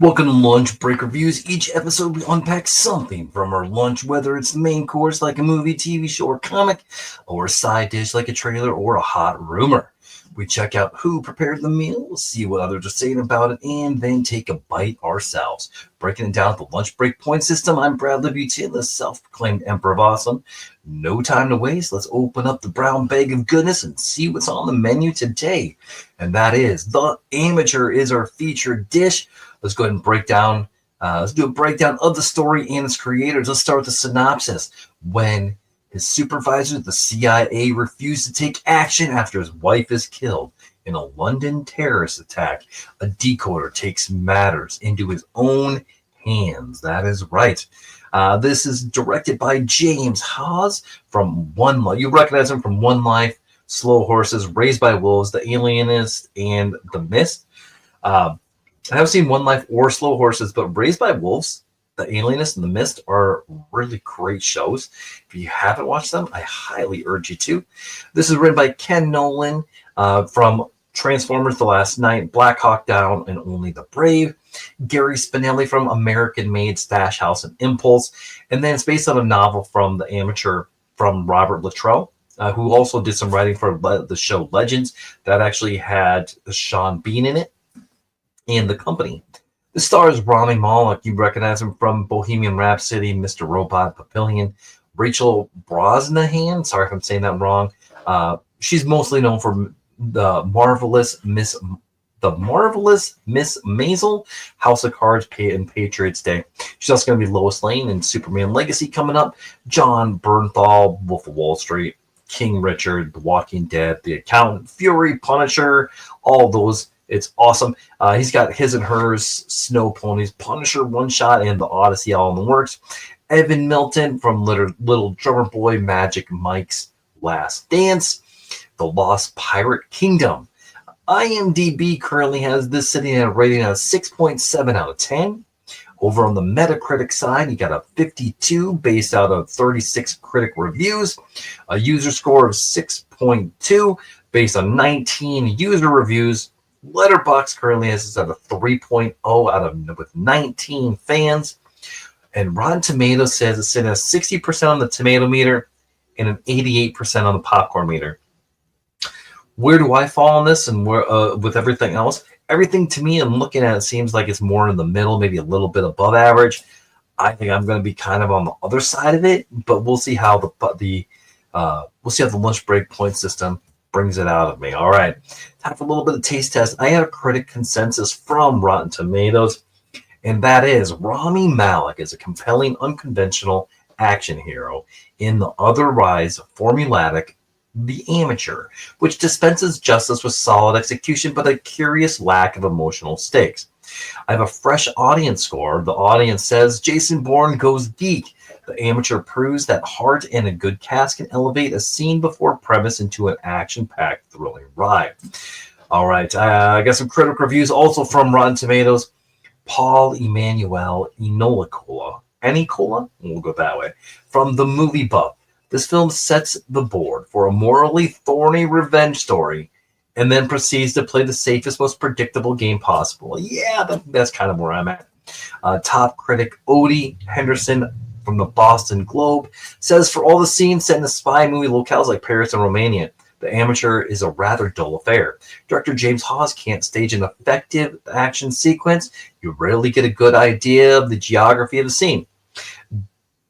Welcome to Lunch Break Reviews. Each episode we unpack something from our lunch, whether it's the main course like a movie, TV show, or comic, or a side dish like a trailer or a hot rumor. We check out who prepared the meal, see what others are saying about it, and then take a bite ourselves. Breaking it down with the lunch break point system, I'm Bradley Butin, the self-proclaimed Emperor of Awesome. No time to waste. Let's open up the brown bag of goodness and see what's on the menu today. And that is the Amateur is our featured dish. Let's go ahead and break down. Let's do a breakdown of the story and its creators. Let's start with the synopsis. When his supervisor, the CIA, refused to take action after his wife is killed in a London terrorist attack, a decoder takes matters into his own hands. That is right. This is directed by James Hawes from One Life. You recognize him from One Life, Slow Horses, Raised by Wolves, The Alienist, and The Mist. I haven't seen One Life or Slow Horses, but Raised by Wolves, The Alienist, and The Mist are really great shows. If you haven't watched them, I highly urge you to. This is written by Ken Nolan from Transformers: The Last Knight, Black Hawk Down, and Only the Brave. Gary Spinelli from American Made, Stash House, and Impulse. And then it's based on a novel from The Amateur from Robert Luttrell, who also did some writing for the show Legends that actually had Sean Bean in it. And The Company. The stars Rami Malek. You recognize him from Bohemian Rhapsody, Mr. Robot, Papillion. Rachel Brosnahan, sorry if I'm saying that wrong. She's mostly known for the marvelous Miss Maisel, House of Cards, and Patriots Day. She's also going to be Lois Lane in Superman Legacy coming up. John Bernthal, Wolf of Wall Street, King Richard, The Walking Dead, The Accountant, Fury, Punisher, all those. It's awesome. He's got His and Hers, Snow Ponies, Punisher One Shot, and The Odyssey all in the works. Evan Milton from Little Drummer Boy, Magic Mike's Last Dance, The Lost Pirate Kingdom. IMDb currently has this sitting at a rating of 6.7 out of 10. Over on the Metacritic side, you got a 52 based out of 36 critic reviews, a user score of 6.2 based on 19 user reviews. Letterboxd currently has this at a 3.0 with 19 fans. And Rotten Tomatoes says it's sitting at 60% on the tomato meter and an 88% on the popcorn meter. Where do I fall on this and where with everything else? Everything to me, I'm looking at it seems like it's more in the middle, maybe a little bit above average. I think I'm going to be kind of on the other side of it, but we'll see how the lunch break point system brings it out of me. All right, time for a little bit of taste test. I had a critic consensus from Rotten Tomatoes, and that is Rami Malek is a compelling, unconventional action hero in the otherwise formulaic The Amateur, which dispenses justice with solid execution but a curious lack of emotional stakes. I have a fresh audience score. The audience says Jason Bourne goes geek. The Amateur proves that heart and a good cast can elevate a scene before premise into an action-packed, thrilling ride. All right, I got some critic reviews also from Rotten Tomatoes. Paul Emmanuel Enicola, we'll go that way, from The Movie Buff. This film sets the board for a morally thorny revenge story and then proceeds to play the safest, most predictable game possible. Yeah, that's kind of where I'm at. Top critic Odie Henderson from the Boston Globe says, for all the scenes set in the spy movie locales like Paris and Romania, The Amateur is a rather dull affair. Director James Hawes can't stage an effective action sequence. You rarely get a good idea of the geography of the scene.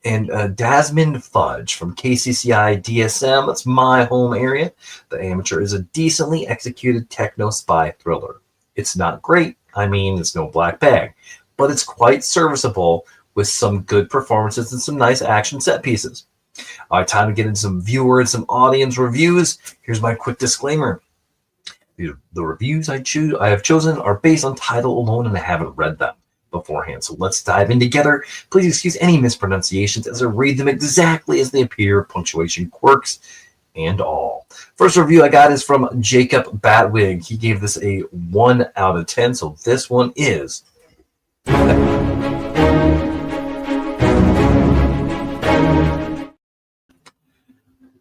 And Dasmond Fudge from KCCI DSM, that's my home area. The Amateur is a decently executed techno spy thriller. It's not great. I mean, it's no black bag, but it's quite serviceable with some good performances and some nice action set pieces. All right, time to get into some viewer and some audience reviews. Here's my quick disclaimer. The reviews I have chosen are based on title alone, and I haven't read them beforehand. So let's dive in together. Please excuse any mispronunciations as I read them exactly as they appear, punctuation quirks and all. First review I got is from Jacob Batwig. He gave this a 1 out of 10. So this one is...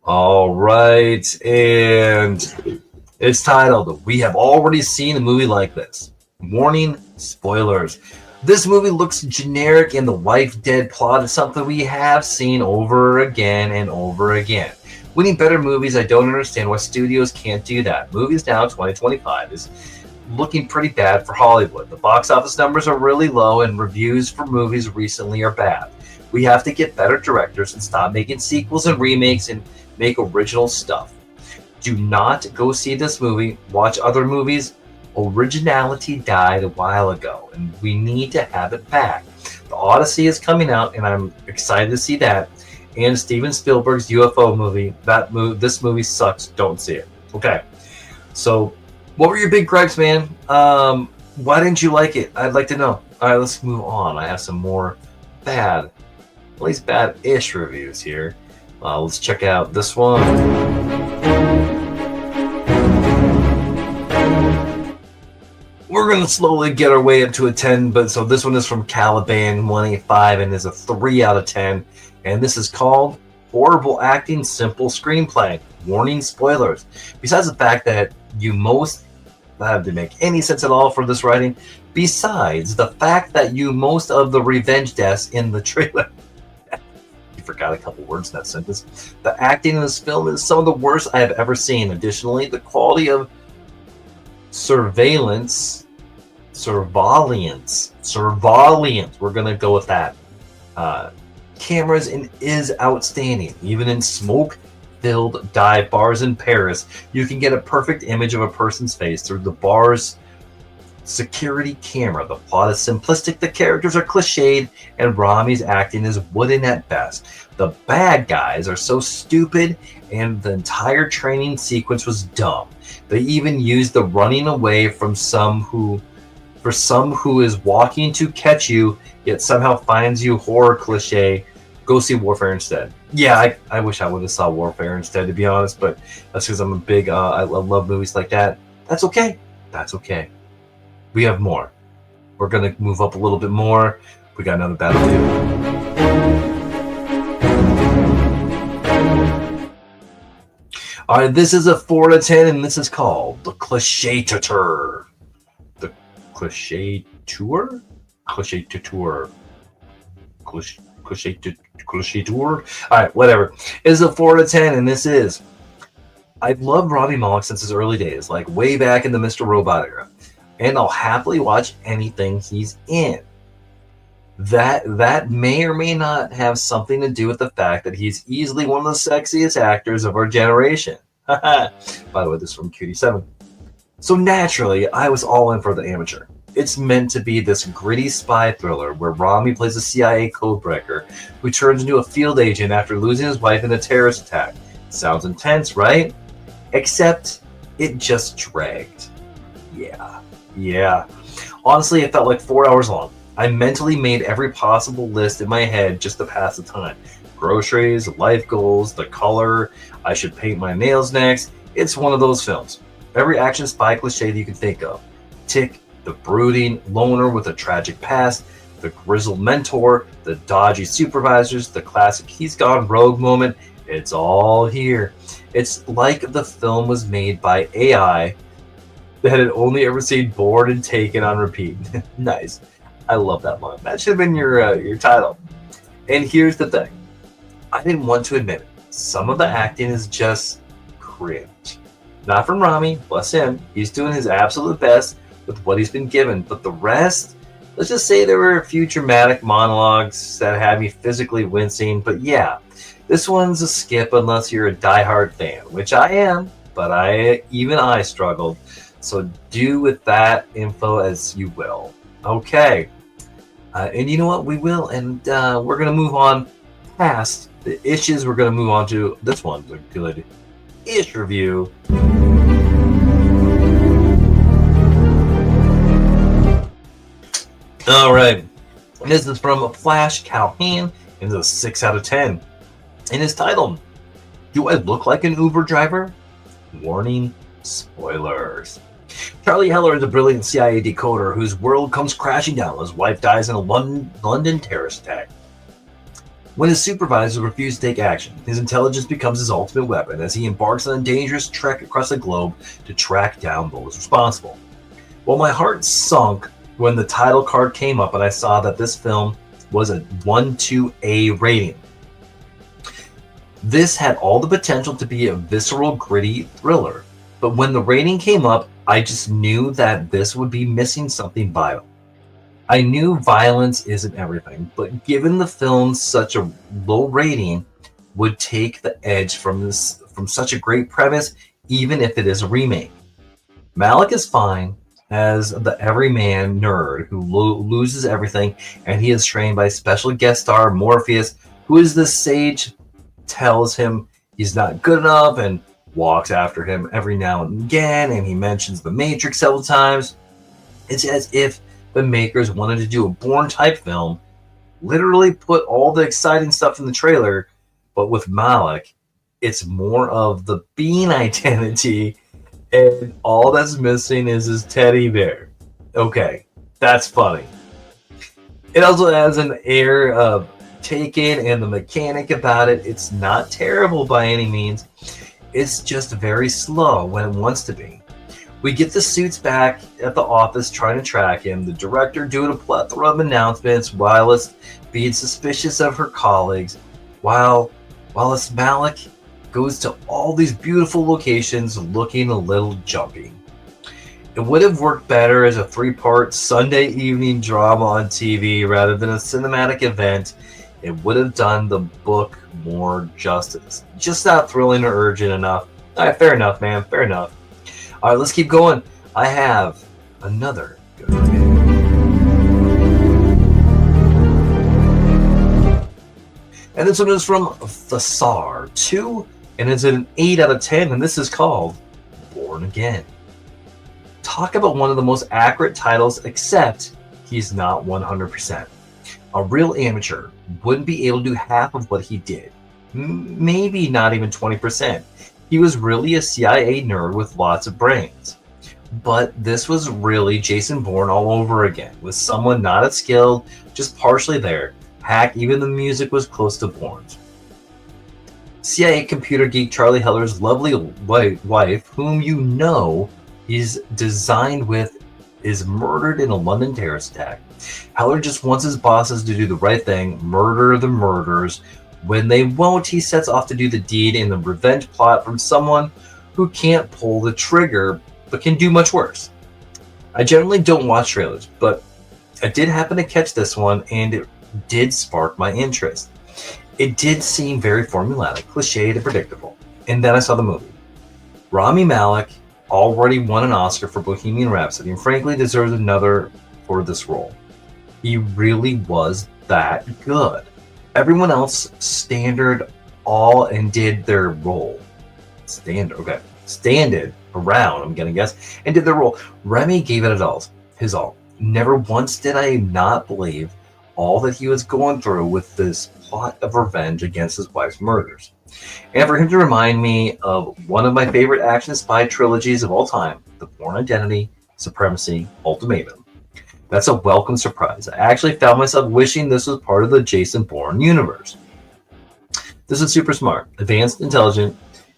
All right, and it's titled, We Have Already Seen a Movie Like This. Warning, spoilers. This movie looks generic, and the wife dead plot is something we have seen over again and over again. We need better movies. I don't understand why studios can't do that. Movies now, 2025, is looking pretty bad for Hollywood. The box office numbers are really low, and reviews for movies recently are bad. We have to get better directors and stop making sequels and remakes and make original stuff. Do not go see this movie. Watch other movies. Originality died a while ago, and we need to have it back. The Odyssey is coming out, and I'm excited to see that. And Steven Spielberg's UFO movie. This movie sucks. Don't see it. Okay. So, what were your big gripes, man? Why didn't you like it? I'd like to know. All right, let's move on. I have some more bad, at least bad-ish reviews here. Let's check out this one. We're going to slowly get our way up to a 10, but so this one is from Caliban185 and is a 3 out of 10. And this is called Horrible Acting, Simple Screenplay. Warning, spoilers. Besides the fact that that didn't make any sense at all for this writing. Besides the fact that most of the revenge deaths in the trailer. You forgot a couple words in that sentence. The acting in this film is some of the worst I have ever seen. Additionally, the quality of surveillance, we're going to go with that. Cameras is outstanding. Even in smoke-filled dive bars in Paris, you can get a perfect image of a person's face through the bar's security camera. The plot is simplistic, the characters are cliched, and Rami's acting is wooden at best. The bad guys are so stupid, and the entire training sequence was dumb. They even used the running away from some who is walking to catch you, yet somehow finds you horror cliche. Go see Warfare instead. Yeah, I wish I would have saw Warfare instead, to be honest, but that's because I'm a big, I love movies like that. That's okay. That's okay. We have more. We're going to move up a little bit more. We got another bad review. All right, this is a 4 out of 10, and this is called The Cliche Tour. The Cliche Tour? Cliche Tour. Cliche Tour? All right, whatever. This is a 4 out of 10, and this is... I've loved Rami Malek since his early days, like way back in the Mr. Robot era. And I'll happily watch anything he's in. That may or may not have something to do with the fact that he's easily one of the sexiest actors of our generation. By the way, this is from Cutie7. So naturally, I was all in for The Amateur. It's meant to be this gritty spy thriller where Rami plays a CIA codebreaker who turns into a field agent after losing his wife in a terrorist attack. Sounds intense, right? Except it just dragged. Yeah. Honestly, it felt like 4 hours long. I mentally made every possible list in my head just to pass the time. Groceries, life goals, the color, I should paint my nails next. It's one of those films. Every action spy cliche that you can think of. Tick, the brooding loner with a tragic past, the grizzled mentor, the dodgy supervisors, the classic he's gone rogue moment. It's all here. It's like the film was made by AI that had only ever seen Bored and Taken on repeat. Nice. I love that line. That should have been your title. And here's the thing. I didn't want to admit it. Some of the acting is just cringe. Not from Rami, bless him. He's doing his absolute best with what he's been given. But the rest, let's just say there were a few dramatic monologues that had me physically wincing. But yeah, this one's a skip unless you're a diehard fan, which I am. But even I struggled. So do with that info as you will. Okay. And you know what? We will. And we're going to move on past the issues. We're going to move on to this one. The good-ish review. All right. This is from Flash Calhoun. And it's a 6 out of 10. And it's titled, Do I Look Like an Uber Driver? Warning, spoilers. Charlie Heller is a brilliant CIA decoder whose world comes crashing down when his wife dies in a London terrorist attack. When his supervisors refuse to take action, his intelligence becomes his ultimate weapon as he embarks on a dangerous trek across the globe to track down those responsible. While my heart sunk when the title card came up and I saw that this film was a 1-2A rating. This had all the potential to be a visceral, gritty thriller, but when the rating came up, I just knew that this would be missing something vital. I knew violence isn't everything, but given the film such a low rating would take the edge from such a great premise, even if it is a remake. Malik is fine as the everyman nerd who loses everything, and he is trained by special guest star Morpheus, who is this sage, tells him he's not good enough and walks after him every now and again, and he mentions the Matrix several times. It's as if the makers wanted to do a Bourne type film, literally put all the exciting stuff in the trailer, but with Malik, it's more of the Bean identity, and all that's missing is his teddy bear. Okay, that's funny. It also has an air of Taken, and the mechanic about it, it's not terrible by any means. It's just very slow when it wants to be. We get the suits back at the office trying to track him, the director doing a plethora of announcements, Wireless being suspicious of her colleagues, while Malik goes to all these beautiful locations looking a little jumpy. It would have worked better as a 3-part Sunday evening drama on TV rather than a cinematic event. It would have done the book more justice. Just not thrilling or urgent enough. All right, fair enough, man. Fair enough. All right, let's keep going. I have another good review. And this one is from Thasar 2, and it's an 8 out of 10, and this is called Born Again. Talk about one of the most accurate titles, except he's not 100%. A real amateur wouldn't be able to do half of what he did. Maybe not even 20%. He was really a CIA nerd with lots of brains. But this was really Jason Bourne all over again, with someone not as skilled, just partially there. Heck, even the music was close to Bourne's. CIA computer geek Charlie Heller's lovely wife, whom you know he's designed with, is murdered in a London terrorist attack. Heller just wants his bosses to do the right thing, murder the murderers. When they won't, he sets off to do the deed in the revenge plot from someone who can't pull the trigger, but can do much worse. I generally don't watch trailers, but I did happen to catch this one, and it did spark my interest. It did seem very formulaic, cliched, and predictable. And then I saw the movie. Rami Malek already won an Oscar for Bohemian Rhapsody, and frankly deserves another for this role. He really was that good. Everyone else standard all and did their role. Standed around, I'm gonna guess, and did their role. Remy gave it his all. Never once did I not believe all that he was going through with this plot of revenge against his wife's murders. And for him to remind me of one of my favorite action spy trilogies of all time, The Bourne Identity, Supremacy, Ultimatum. That's a welcome surprise. I actually found myself wishing this was part of the Jason Bourne universe. This is super smart, advanced, intelligent,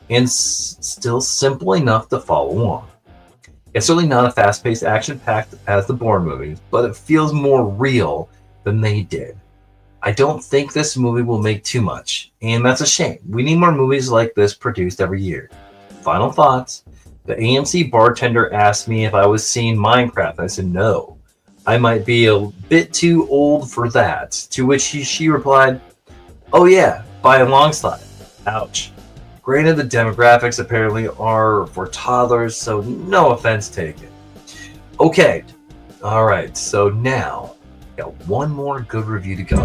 and still simple enough to follow along. It's certainly not a fast-paced, action-packed as the Bourne movies, but it feels more real than they did. I don't think this movie will make too much, and that's a shame. We need more movies like this produced every year. Final thoughts. The AMC bartender asked me if I was seeing Minecraft. I said no. I might be a bit too old for that. To which she replied, "Oh yeah, by a long shot." Ouch. Granted, the demographics apparently are for toddlers, so no offense taken. Okay, alright, so now, got one more good review to go.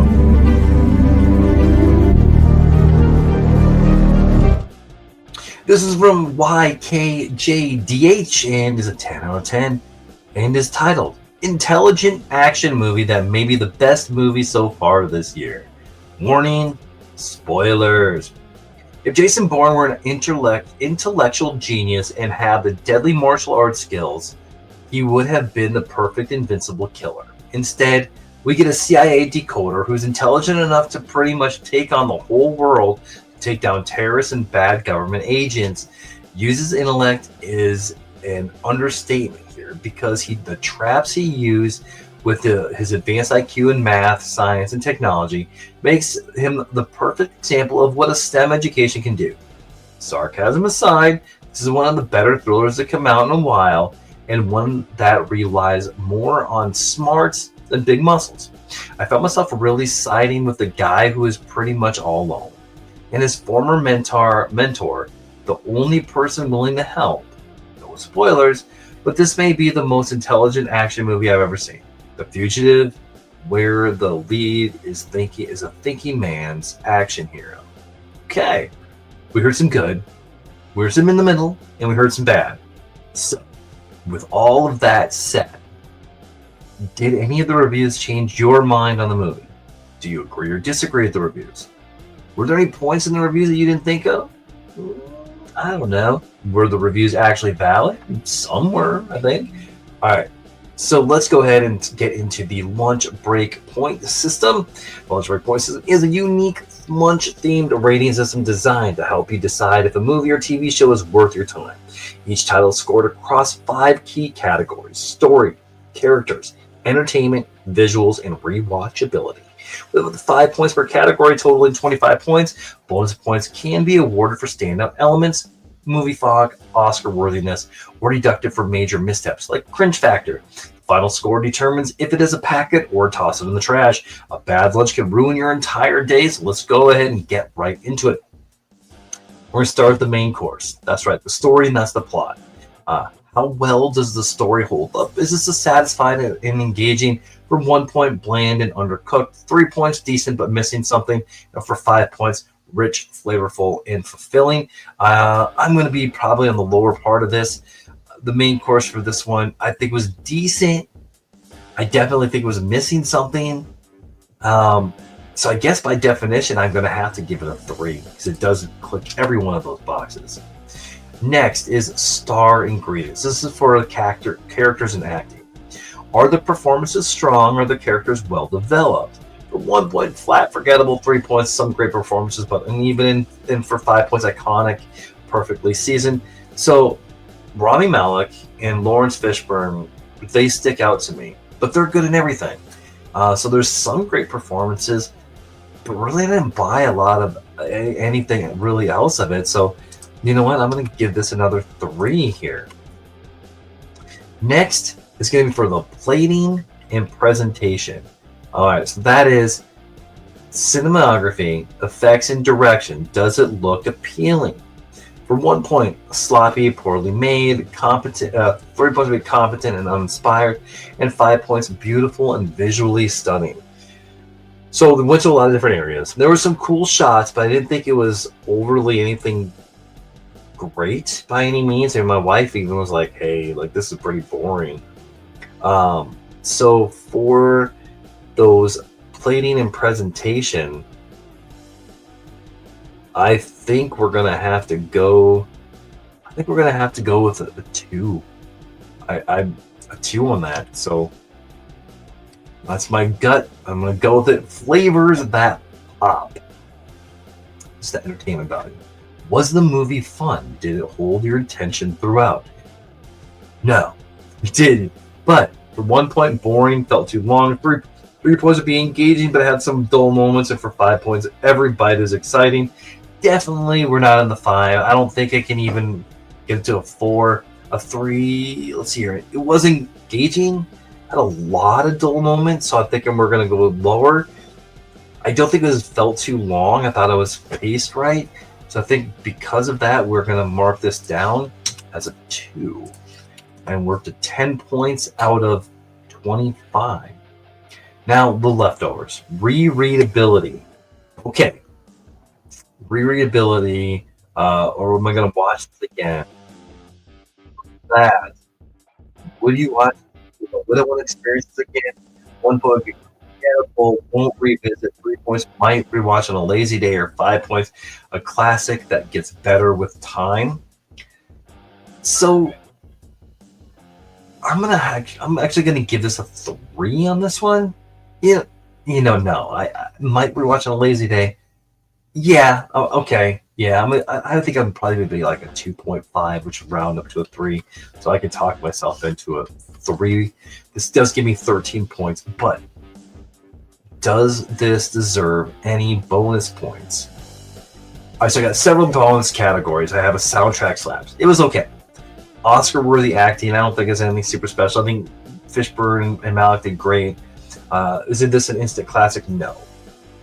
This is from YKJDH and is a 10 out of 10 and is titled Intelligent Action Movie That May Be the Best Movie So Far This Year. Warning, spoilers. If Jason Bourne were an intellectual genius and had the deadly martial arts skills, he would have been the perfect invincible killer. Instead, we get a CIA decoder who's intelligent enough to pretty much take on the whole world, take down terrorists and bad government agents. Uses intellect is an understatement here because the traps he used with his advanced IQ in math, science, and technology, makes him the perfect example of what a STEM education can do. Sarcasm aside, this is one of the better thrillers that come out in a while, and one that relies more on smarts than big muscles. I found myself really siding with the guy who is pretty much all alone, and his former mentor, the only person willing to help. No spoilers, but this may be the most intelligent action movie I've ever seen. The Fugitive, where the lead is a thinking man's action hero. Okay, we heard some good, we heard some in the middle, and we heard some bad. So, with all of that said, did any of the reviews change your mind on the movie? Do you agree or disagree with the reviews? Were there any points in the reviews that you didn't think of? I don't know. Were the reviews actually valid? Some were, I think. All right. So let's go ahead and get into the lunch break point system. The lunch break point system is a unique lunch-themed rating system designed to help you decide if a movie or TV show is worth your time. Each title is scored across 5 key categories: story, characters, entertainment, visuals, and rewatchability. With 5 points per category totaling 25 points, bonus points can be awarded for standout elements, movie fog, Oscar worthiness, or deducted for major missteps like cringe factor. Final score determines if it is a packet or toss it in the trash. A bad lunch can ruin your entire day, so let's go ahead and get right into it. We're going to start with the main course. That's right, the story, and that's the plot. How well does the story hold up? Is this a satisfying and engaging? For 1 point, bland and undercooked. 3 points, decent but missing something. And for 5 points, rich, flavorful, and fulfilling. I'm going to be probably on the lower part of this. The main course for this one, I think, was decent. I definitely think it was missing something. So I guess by definition, I'm going to have to give it a 3 because it doesn't click every one of those boxes. Next is star ingredients. This is for characters and acting. Are the performances strong? Are the characters well developed? For 1 point, flat, forgettable. 3 points, some great performances, but uneven. And for 5 points, iconic, perfectly seasoned. So Rami Malek and Lawrence Fishburne, they stick out to me, but they're good in everything. So there's some great performances, but really I didn't buy a lot of anything really else of it. So you know what? I'm going to give this another 3 here. Next is going to be for the plating and presentation. All right, so that is cinematography, effects, and direction. Does it look appealing? For 1 point, sloppy, poorly made, competent. 3 points would be competent and uninspired, and 5 points, beautiful and visually stunning. So we went to a lot of different areas. There were some cool shots, but I didn't think it was overly anything great by any means. And my wife even was like, "Hey, like this is pretty boring." So for those plating and presentation, I think we're gonna have to go. I think we're gonna have to go with a 2. I'm a 2 on that. So that's my gut. I'm gonna go with it. Flavors that pop. It's the entertainment value. Was the movie fun? Did it hold your attention throughout? No, it didn't. But for 1 point, boring, felt too long. 3 points would be engaging, but it had some dull moments. And for 5 points, every bite is exciting. Definitely, we're not in the 5. I don't think I can even get it to a 4. A 3, let's see here. It was engaging, had a lot of dull moments, so I think we're going to go lower. I don't think it felt too long. I thought it was paced right. So I think because of that, we're going to mark this down as a 2. And we're up to 10 points out of 25. Now, the leftovers. Rereadability. Okay. Rereadability. Or am I going to watch this again? That. Would you watch? Would I want to experience this again? 1 point would be forgettable. Won't revisit. 3 points. Might rewatch on a lazy day. Or 5 points. A classic that gets better with time. So I'm actually gonna give this a 3 on this one. Yeah, no. I might rewatch on a lazy day. Yeah, okay. Yeah, I think I'm probably going to be like a 2.5, which would round up to a 3. So I can talk myself into a 3. This does give me 13 points, but does this deserve any bonus points? All right, so I got several bonus categories. I have a soundtrack slaps. It was okay. Oscar-worthy acting. I don't think it's anything super special. I think Fishburne and Malick did great. Is this an instant classic? No.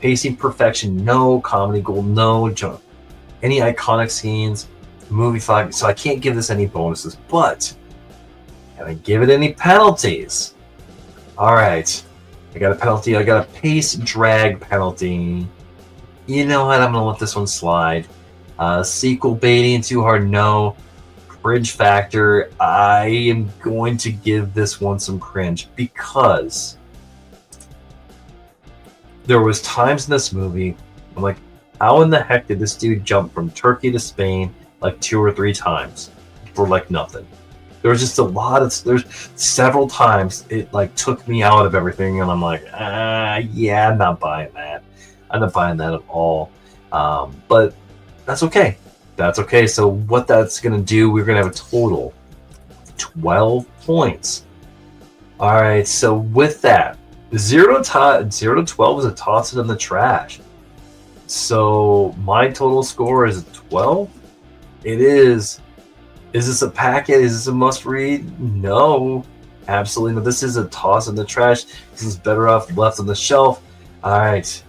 Pacing perfection? No. Comedy gold? No. Any iconic scenes? Movie flag? So I can't give this any bonuses, but can I give it any penalties? All right. I got a penalty. I got a pace drag penalty. You know what? I'm going to let this one slide. Sequel baiting too hard? No. Cringe factor, I am going to give this one some cringe because there was times in this movie I'm like, how in the heck did this dude jump from Turkey to Spain like 2 or 3 times for like nothing? There was just there's several times it like took me out of everything, and I'm like, yeah, I'm not buying that. I'm not buying that at all. But that's okay. That's okay. So what that's going to do, we're going to have a total of 12 points. All right. So with that, 0 to 12 is a toss it in the trash. So my total score is 12. It is. Is this a packet? Is this a must read? No, absolutely not. This is a toss in the trash. This is better off left on the shelf. All right.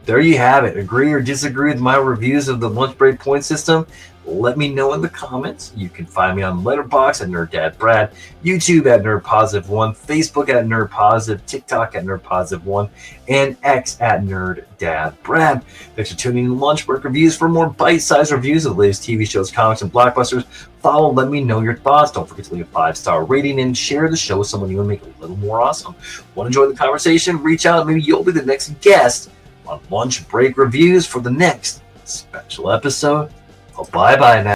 There you have it. Agree or disagree with my reviews of the lunch break point system? Let me know in the comments. You can find me on Letterboxd at NerdDadBrad, YouTube at NerdPositive1, Facebook at NerdPositive, TikTok at NerdPositive1, and X at NerdDadBrad. Thanks for tuning in to Lunch Break Reviews. For more bite-sized reviews of the latest TV shows, comics, and blockbusters, follow, let me know your thoughts. Don't forget to leave a 5-star rating and share the show with someone you want to make it a little more awesome. Want to join the conversation? Reach out. Maybe you'll be the next guest on Lunch Break Reviews for the next special episode. Well, bye-bye now.